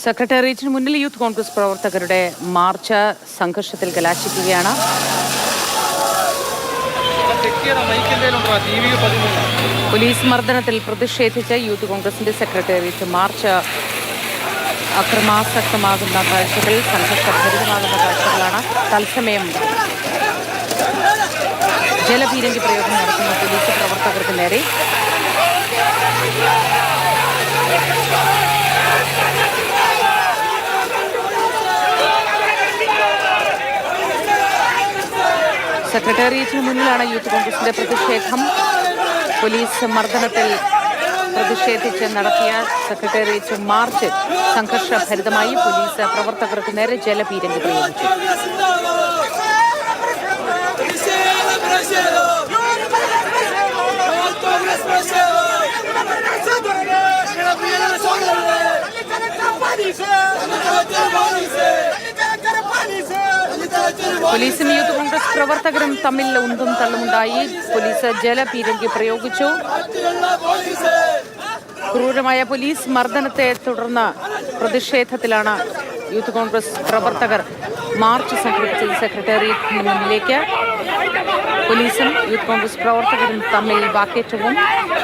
സെക്രട്ടേറിയറ്റിന് മുന്നിൽ യൂത്ത് കോൺഗ്രസ് പ്രവർത്തകരുടെ മാർച്ച് സംഘർഷത്തിൽ കലാശിക്കുകയാണ്. പോലീസ് മർദ്ദനത്തിൽ പ്രതിഷേധിച്ച് യൂത്ത് കോൺഗ്രസിന്റെ സെക്രട്ടേറിയറ്റ് മാർച്ച് അക്രമാസക്തമാകുന്ന കാഴ്ചകൾ, സംഘർഷഭരിതമാകുന്ന കാഴ്ചകളാണ്. തത്സമയം ജലപീരങ്കി പ്രയോഗം നടത്തുന്ന പോലീസ് പ്രവർത്തകർക്ക് നേരെ സെക്രട്ടേറിയറ്റിന് മുന്നിലാണ് യൂത്ത് കോൺഗ്രസിന്റെ പ്രതിഷേധം. പോലീസ് മർദ്ദനത്തിൽ പ്രതിഷേധിച്ച് നടത്തിയ സെക്രട്ടേറിയറ്റ് മാർച്ച് സംഘർഷഭരിതമായി. പോലീസ് പ്രവർത്തകർക്ക് നേരെ ജലപീരങ്കി പ്രയോഗിച്ചു. പോലീസും യൂത്ത് കോൺഗ്രസ് പ്രവർത്തകരും തമ്മിൽ ഉന്തും തള്ളുമുണ്ടായി. പോലീസ് ജലപീരങ്കി പ്രയോഗിച്ചു. ക്രൂരമായ പോലീസ് മർദ്ദനത്തെ തുടർന്ന് പ്രതിഷേധത്തിലാണ് യൂത്ത് കോൺഗ്രസ് പ്രവർത്തകർ മാർച്ച് സംഘടിപ്പിച്ചത്. സെക്രട്ടേറിയറ്റിന് മുന്നിലേക്ക് പോലീസും യൂത്ത് കോൺഗ്രസ് പ്രവർത്തകരും തമ്മിൽ വാക്കേറ്റവും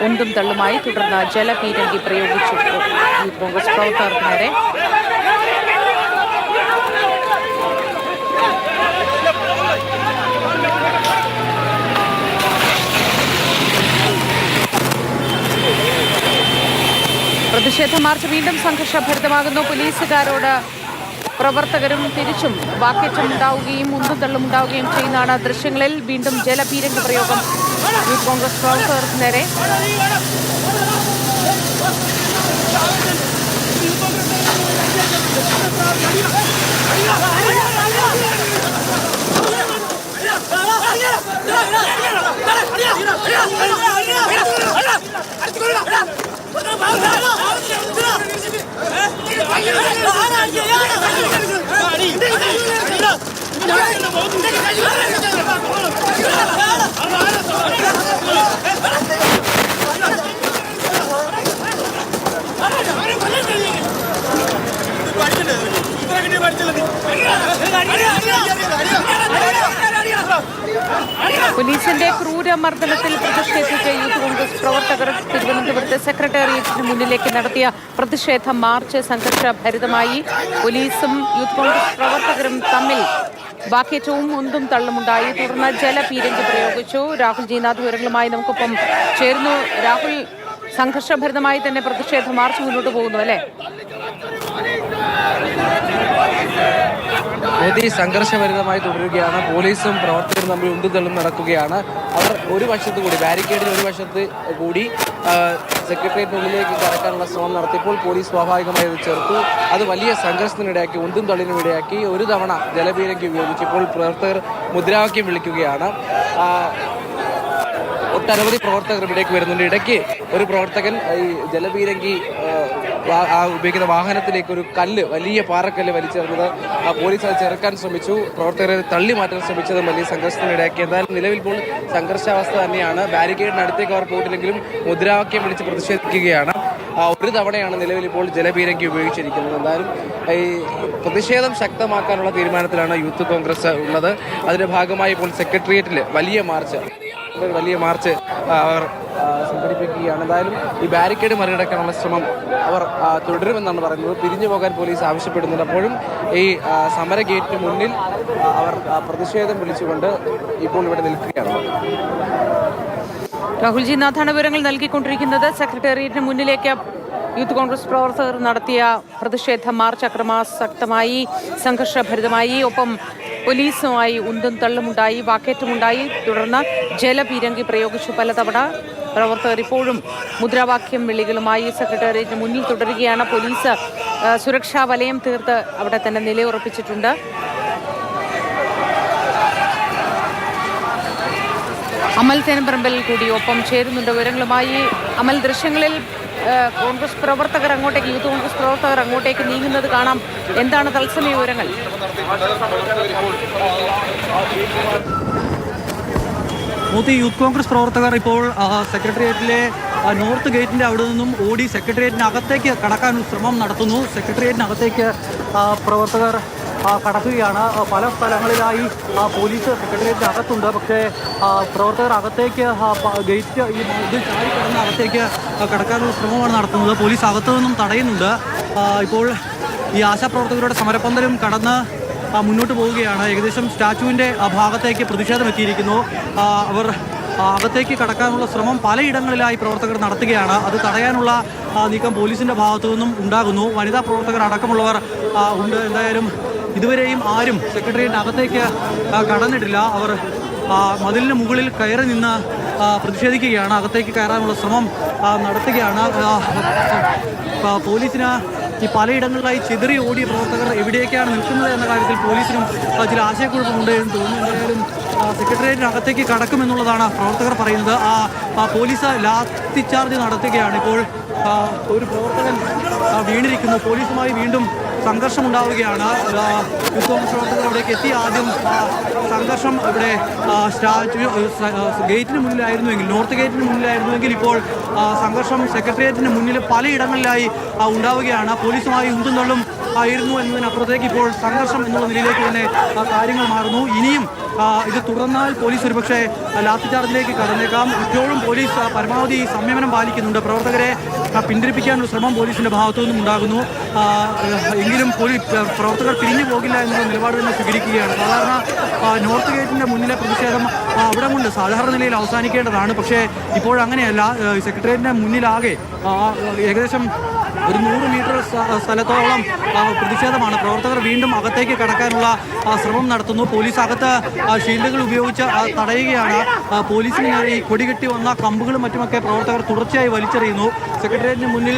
ഉന്തും തള്ളുമായി. തുടർന്ന് ജലപീരങ്കി പ്രയോഗിച്ചു യൂത്ത് കോൺഗ്രസ് പ്രവർത്തകർക്ക് നേരെ. പ്രതിഷേധ മാർച്ച് വീണ്ടും സംഘർഷഭരിതമാകുന്നു. പോലീസുകാരോട് പ്രവർത്തകരും തിരിച്ചും വാക്കേറ്റം ഉണ്ടാവുകയും ഉന്തും തള്ളും ഉണ്ടാവുകയും ചെയ്യുന്നതാണ് ദൃശ്യങ്ങളിൽ. വീണ്ടും ജലപീരങ്കി പ്രയോഗം യൂത്ത് കോൺഗ്രസ് പ്രവർത്തകർക്ക് നേരെ. പോലീസിന്റെ ക്രൂരമർദ്ദനത്തിൽ പ്രതിഷേധിച്ച യൂത്ത് കോൺഗ്രസ് പ്രവർത്തകർ തിരുവനന്തപുരത്ത് സെക്രട്ടേറിയറ്റിന് മുന്നിലേക്ക് നടത്തിയ പ്രതിഷേധ മാർച്ച് സംഘർഷഭരിതമായി. പോലീസും യൂത്ത് കോൺഗ്രസ് പ്രവർത്തകരും തമ്മിൽ വാക്കേറ്റവും ഉന്തും തള്ളുമുണ്ടായി. തുടർന്ന് ജലപീരങ്കി പ്രയോഗിച്ചു. രാഹുൽ ജീനാഥ് വിവരങ്ങളുമായി നമുക്കൊപ്പം ചേരുന്നു. രാഹുൽ, സംഘർഷഭരിതമായി തന്നെ പ്രതിഷേധ മാർച്ച് മുന്നോട്ട് പോകുന്നു അല്ലേ? മോദി സംഘർഷഭരിതമായി തുടരുകയാണ്. പോലീസും പ്രവർത്തകരും തമ്മിൽ ഉന്തും തള്ളും നടക്കുകയാണ്. അവർ ഒരു വശത്ത് കൂടി ബാരിക്കേഡിന് ഒരു വശത്ത് കൂടി സെക്രട്ടേറിയറ്റിനുള്ളിലേക്ക് കടക്കാനുള്ള ശ്രമം നടത്തിയപ്പോൾ പോലീസ് സ്വാഭാവികമായി അത് ചെറുത്തു. അത് വലിയ സംഘർഷത്തിനിടയാക്കി, ഉന്തും തള്ളിനും ഇടയാക്കി. ഒരു തവണ ജലപീരങ്കി ഉപയോഗിച്ചപ്പോൾ പ്രവർത്തകർ മുദ്രാവാക്യം വിളിക്കുകയാണ്. ഒട്ടനവധി പ്രവർത്തകർ ഇവിടേക്ക് വരുന്നുണ്ട്. ഇടയ്ക്ക് ഒരു പ്രവർത്തകൻ ഈ ജലപീരങ്കി ഉപയോഗിക്കുന്ന വാഹനത്തിലേക്ക് ഒരു കല്ല്, വലിയ പാറക്കല്ല് വലിച്ചെറിഞ്ഞത് പോലീസ് അത് ചെറുക്കാൻ ശ്രമിച്ചു. പ്രവർത്തകരെ തള്ളി മാറ്റാൻ ശ്രമിച്ചത് വലിയ സംഘർഷത്തിനിടയാക്കി. എന്തായാലും നിലവിൽ ഇപ്പോൾ സംഘർഷാവസ്ഥ തന്നെയാണ്. ബാരിക്കേഡിന് അടുത്തേക്ക് അവർ പോയിട്ടില്ലെങ്കിലും മുദ്രാവാക്യം വിളിച്ച് പ്രതിഷേധിക്കുകയാണ്. ഒരു തവണയാണ് നിലവിൽ ഇപ്പോൾ ജലപീരങ്കി ഉപയോഗിച്ചിരിക്കുന്നത്. എന്തായാലും ഈ പ്രതിഷേധം ശക്തമാക്കാനുള്ള തീരുമാനത്തിലാണ് യൂത്ത് കോൺഗ്രസ് ഉള്ളത്. അതിന്റെ ഭാഗമായി ഇപ്പോൾ സെക്രട്ടേറിയറ്റിൽ വലിയ മാർച്ച് അവർ സംഘടിപ്പിക്കുകയാണ്. എന്തായാലും ഈ ബാരിക്കേഡ് മറികടക്കാനുള്ള ശ്രമം അവർ തുടരുമെന്നാണ് പറയുന്നത്. പിരിഞ്ഞു പോകാൻ പോലീസ് ആവശ്യപ്പെടുന്നുണ്ട്. അപ്പോഴും ഈ സമര ഗേറ്റിന് മുന്നിൽ അവർ പ്രതിഷേധം വിളിച്ചുകൊണ്ട് ഇപ്പോൾ ഇവിടെ നിൽക്കുകയാണ്. രാഹുൽ ജീനാഥാണ് വിവരങ്ങൾ നൽകിക്കൊണ്ടിരിക്കുന്നത്. സെക്രട്ടേറിയറ്റിന് മുന്നിലേക്ക് യൂത്ത് കോൺഗ്രസ് പ്രവർത്തകർ നടത്തിയ പ്രതിഷേധ മാർച്ച് അക്രമാസക്തമായി, സംഘർഷഭരിതമായി. ഒപ്പം പോലീസുമായി ഉന്തും തള്ളുമുണ്ടായി, വാക്കേറ്റമുണ്ടായി. തുടർന്ന് ജലപീരങ്കി പ്രയോഗിച്ചു പലതവണ. പ്രവർത്തകർ ഇപ്പോഴും മുദ്രാവാക്യം വിളികളുമായി സെക്രട്ടേറിയറ്റിന് മുന്നിൽ തുടരുകയാണ്. പോലീസ് സുരക്ഷാ വലയം തീർത്ത് അവിടെ തന്നെ നിലയുറപ്പിച്ചിട്ടുണ്ട്. അമൽ തേനമ്പറമ്പിൽ കൂടി ഒപ്പം ചേരുന്നുണ്ട് വിവരങ്ങളുമായി. അമൽ, ദൃശ്യങ്ങളിൽ കോൺഗ്രസ് പ്രവർത്തകർ അങ്ങോട്ടേക്ക്, യൂത്ത് കോൺഗ്രസ് പ്രവർത്തകർ അങ്ങോട്ടേക്ക് നീങ്ങുന്നത് കാണാം. എന്താണ് തത്സമയ വിവരങ്ങൾ? യൂത്ത് കോൺഗ്രസ് പ്രവർത്തകർ ഇപ്പോൾ സെക്രട്ടേറിയറ്റിലെ നോർത്ത് ഗേറ്റിൻ്റെ അവിടെ നിന്നും ഓടി സെക്രട്ടേറിയറ്റിനകത്തേക്ക് കടക്കാനുള്ള ശ്രമം നടത്തുന്നു. സെക്രട്ടേറിയറ്റിനകത്തേക്ക് പ്രവർത്തകർ കടക്കുകയാണ്. പല സ്ഥലങ്ങളിലായി പോലീസ് സെക്രട്ടേറിയറ്റിനകത്തുണ്ട്. പക്ഷേ പ്രവർത്തകർ അകത്തേക്ക് ഗേറ്റ് ഈ ഇതിൽ ചാടി കിടന്ന് അകത്തേക്ക് കടക്കാനുള്ള ശ്രമമാണ് നടത്തുന്നത്. പോലീസ് അകത്തു നിന്നും തടയുന്നുണ്ട്. ഇപ്പോൾ ഈ ആശാപ്രവർത്തകരുടെ സമരപ്പന്തലും കടന്ന് മുന്നോട്ട് പോവുകയാണ്. ഏകദേശം സ്റ്റാച്യുവിൻ്റെ ഭാഗത്തേക്ക് പ്രതിഷേധം എത്തിയിരിക്കുന്നു. അവർ അകത്തേക്ക് കടക്കാനുള്ള ശ്രമം പലയിടങ്ങളിലായി പ്രവർത്തകർ നടത്തുകയാണ്. അത് തടയാനുള്ള നീക്കം പോലീസിൻ്റെ ഭാഗത്തു നിന്നും ഉണ്ടാകുന്നു. വനിതാ പ്രവർത്തകർ അടക്കമുള്ളവർ ഉണ്ട്. എന്തായാലും ഇതുവരെയും ആരും സെക്രട്ടേറിയറ്റിനകത്തേക്ക് കടന്നിട്ടില്ല. അവർ മതിലിന് മുകളിൽ കയറി നിന്ന് പ്രതിഷേധിക്കുകയാണ്. അകത്തേക്ക് കയറാനുള്ള ശ്രമം നടത്തുകയാണ്. പോലീസിന് ഈ പലയിടങ്ങളിലായി ചിതറി ഓടിയ പ്രവർത്തകർ എവിടേക്കാണ് നിൽക്കുന്നത് എന്ന കാര്യത്തിൽ പോലീസിനും ചില ആശയക്കുഴപ്പമുണ്ട് എന്ന് തോന്നുന്നു. എന്തായാലും സെക്രട്ടേറിയറ്റിനകത്തേക്ക് കടക്കുമെന്നുള്ളതാണ് പ്രവർത്തകർ പറയുന്നത്. പോലീസ് ലാത്തി ചാർജ് നടത്തുകയാണ്. ഇപ്പോൾ ഒരു പ്രവർത്തകൻ വീണിരിക്കുന്നു. പോലീസുമായി വീണ്ടും സംഘർഷമുണ്ടാവുകയാണ്. യൂത്ത് കോൺഗ്രസ് പ്രവർത്തകർ അവിടേക്ക് എത്തി. ആദ്യം സംഘർഷം ഇവിടെ ഗേറ്റിന് മുന്നിലായിരുന്നുവെങ്കിൽ, നോർത്ത് ഗേറ്റിന് മുന്നിലായിരുന്നുവെങ്കിൽ ഇപ്പോൾ സംഘർഷം സെക്രട്ടേറിയറ്റിന് മുന്നിൽ പലയിടങ്ങളിലായി ഉണ്ടാവുകയാണ്. പോലീസുമായി ഉന്തും ആയിരുന്നു എന്നതിനപ്പുറത്തേക്ക് ഇപ്പോൾ സംഘർഷം എന്നുള്ള നിലയിലേക്ക് തന്നെ കാര്യങ്ങൾ മാറുന്നു. ഇനിയും ഇത് തുടർന്നാൽ പോലീസ് ഒരുപക്ഷെ ലാത്തിചാർജിലേക്ക് കടന്നേക്കാം. ഇപ്പോഴും പോലീസ് പരമാവധി സംയമനം പാലിക്കുന്നുണ്ട്. പ്രവർത്തകരെ പിന്തിരിപ്പിക്കാനുള്ള ശ്രമം പോലീസിൻ്റെ ഭാഗത്തു നിന്നും ഉണ്ടാകുന്നു. എങ്കിലും പ്രവർത്തകർ പിരിഞ്ഞു പോകില്ല എന്നുള്ള നിലപാട് തന്നെ സ്വീകരിക്കുകയാണ്. സാധാരണ നോർത്ത് ഗേറ്റിൻ്റെ മുന്നിലെ പ്രതിഷേധം അവിടെ കൊണ്ട് സാധാരണ നിലയിൽ അവസാനിക്കേണ്ടതാണ്. പക്ഷേ ഇപ്പോഴങ്ങനെയല്ല. സെക്രട്ടേറിയറ്റിൻ്റെ മുന്നിലാകെ ഏകദേശം ഒരു 100 മീറ്റർ സ്ഥലത്തോളം പ്രതിഷേധമാണ്. പ്രവർത്തകർ വീണ്ടും അകത്തേക്ക് കടക്കാനുള്ള ശ്രമം നടത്തുന്നു. പോലീസ് അകത്ത് ഷീൽഡുകൾ ഉപയോഗിച്ച് തടയുകയാണ്. പോലീസിന് നേരെ ഈ കൊടികെട്ടി വന്ന കമ്പുകളും മറ്റുമൊക്കെ പ്രവർത്തകർ തുടർച്ചയായി വലിച്ചെറിയുന്നു. സെക്രട്ടേറിയറ്റിന് മുന്നിൽ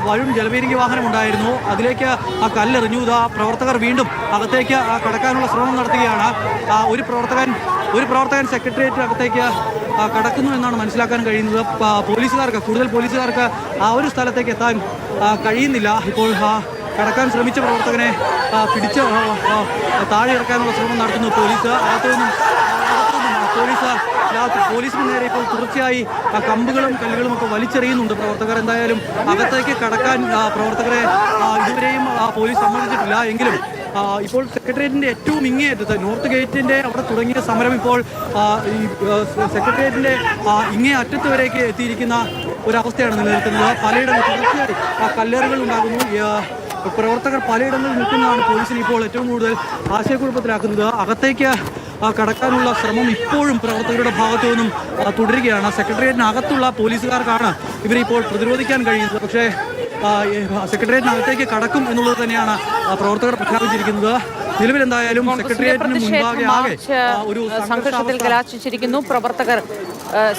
വരും ജലപീരങ്കി വാഹനം ഉണ്ടായിരുന്നു. അതിലേക്ക് കല്ലെറിഞ്ഞു. പ്രവർത്തകർ വീണ്ടും അകത്തേക്ക് കടക്കാനുള്ള ശ്രമം നടത്തുകയാണ്. ഒരു പ്രവർത്തകൻ സെക്രട്ടേറിയറ്റിനകത്തേക്ക് കടക്കുന്നു എന്നാണ് മനസ്സിലാക്കാൻ കഴിയുന്നത്. കൂടുതൽ പോലീസുകാർക്ക് ആ ഒരു സ്ഥലത്തേക്ക് എത്താൻ കഴിയുന്നില്ല. ഇപ്പോൾ കടക്കാൻ ശ്രമിച്ച പ്രവർത്തകനെ പിടിച്ച് താഴെ ഇറക്കാനുള്ള ശ്രമം നടത്തുന്നു പോലീസ്. പോലീസിന് നേരെ ഇപ്പോൾ തുടർച്ചയായി കമ്പുകളും കല്ലുകളും ഒക്കെ വലിച്ചെറിയുന്നുണ്ട് പ്രവർത്തകർ. എന്തായാലും അകത്തേക്ക് കടക്കാൻ പ്രവർത്തകരെ ഇതുവരെയും പോലീസ് സമ്മതിച്ചിട്ടില്ല. എങ്കിലും ഇപ്പോൾ സെക്രട്ടേറിയറ്റിൻ്റെ ഏറ്റവും ഇങ്ങേയറ്റത്ത് നോർത്ത് ഗേറ്റിൻ്റെ അവിടെ തുടങ്ങിയ സമരം ഇപ്പോൾ ഈ സെക്രട്ടേറിയറ്റിൻ്റെ ഇങ്ങേ അറ്റത്ത് വരേക്ക് എത്തിയിരിക്കുന്ന ഒരവസ്ഥയാണ് നിലനിൽക്കുന്നത്. പലയിടങ്ങളിൽ തുടർച്ചയായി കല്ലേറുകൾ ഉണ്ടാകുന്നു. പ്രവർത്തകർ പലയിടങ്ങളിൽ നിൽക്കുന്നതാണ് പോലീസിന് ഇപ്പോൾ ഏറ്റവും കൂടുതൽ ആശയക്കുഴപ്പത്തിലാക്കുന്നത്. അകത്തേക്ക് കടക്കാനുള്ള ശ്രമം ഇപ്പോഴും പ്രവർത്തകരുടെ ഭാഗത്തു നിന്നും തുടരുകയാണ്. സെക്രട്ടേറിയറ്റിനകത്തുള്ള പോലീസുകാർക്കാണ് ഇവരിപ്പോൾ പ്രതിരോധിക്കാൻ കഴിയുന്നത്. പക്ഷേ സെക്രട്ടേറിയറ്റിനകത്തേക്ക് കടക്കും എന്നുള്ളത് തന്നെയാണ് പ്രവർത്തകർ പ്രഖ്യാപിച്ചിരിക്കുന്നത്. നിലവിൽ എന്തായാലും സെക്രട്ടേറിയറ്റിന് മുൻപാകെ ഒരു സംഘർഷത്തിൽ കലാശിച്ചിരിക്കുന്നു. പ്രവർത്തകർ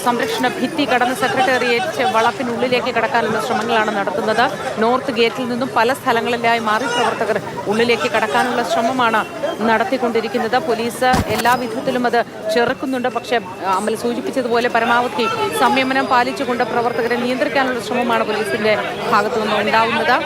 സംരക്ഷണ ഭിത്തി കടന്ന് സെക്രട്ടേറിയറ്റ് വളപ്പിനുള്ളിലേക്ക് കടക്കാനുള്ള ശ്രമങ്ങളാണ് നടത്തുന്നത്. നോർത്ത് ഗേറ്റിൽ നിന്നും പല സ്ഥലങ്ങളിലായി മാറി പ്രവർത്തകർ ഉള്ളിലേക്ക് കടക്കാനുള്ള ശ്രമമാണ് നടത്തിക്കൊണ്ടിരിക്കുന്നത്. പോലീസ് എല്ലാ വിധത്തിലും അത് ചെറുക്കുന്നുണ്ട്. പക്ഷേ അമൽ സൂചിപ്പിച്ചതുപോലെ പരമാവധി സംയമനം പാലിച്ചുകൊണ്ട് പ്രവർത്തകരെ നിയന്ത്രിക്കാനുള്ള ശ്രമമാണ് പോലീസിന്റെ ഭാഗത്തു നിന്ന് ഉണ്ടാവുന്നത്.